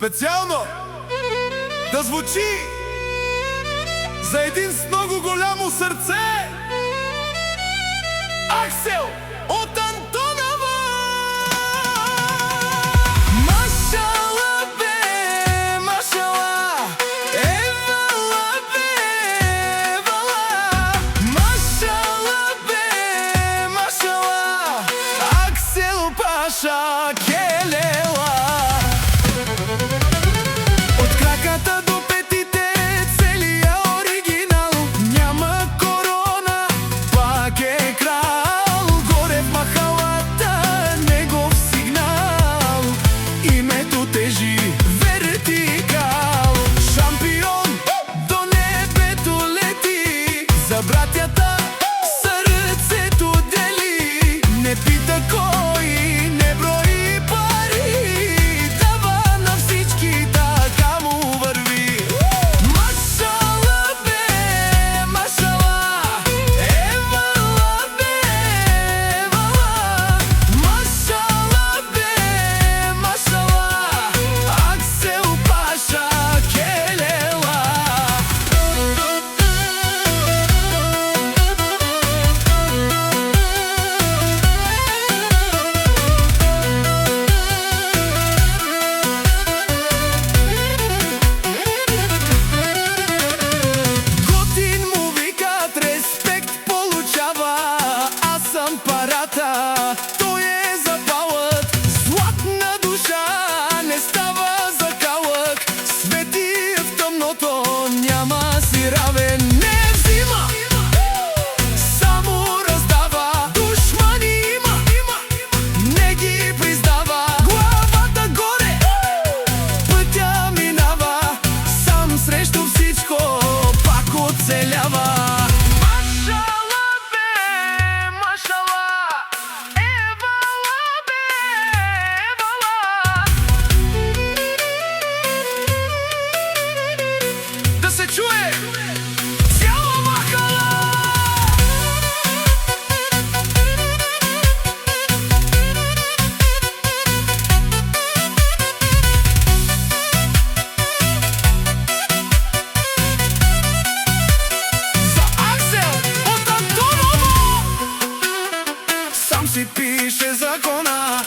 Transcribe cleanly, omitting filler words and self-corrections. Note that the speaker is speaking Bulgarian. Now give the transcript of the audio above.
Специјално да звучи за един с много голямо сърце, Аксел от Антонова. Машала бе, машала, евала бе, евала. Машала бе, машала, Аксел Паша келела. От краката до петите целия оригинал, няма корона, пак е крал. Горе в махалата негов сигнал, името тежи вертикал. Шампион до небето лети, за братята сърцето дели. Не пита кой, не брои пари, дава на всички, така му върви. Машала бе, машала, евала бе, евала. Машала бе, машала, Аксел Паша келела. Готин му викат, респект получава, аз съм парата, той е запалът. Златна душа не става за калък, свети в тъмното, няма си равен. Не взима, само раздава, душмани има, не ги признава. Главата горе, пътя минава, сам срещу всичко пак оцелява. Машала бе, машала, евала бе, евала. Да се чуе цяла махала. За Аксел от Антонова. Сам си пише закона,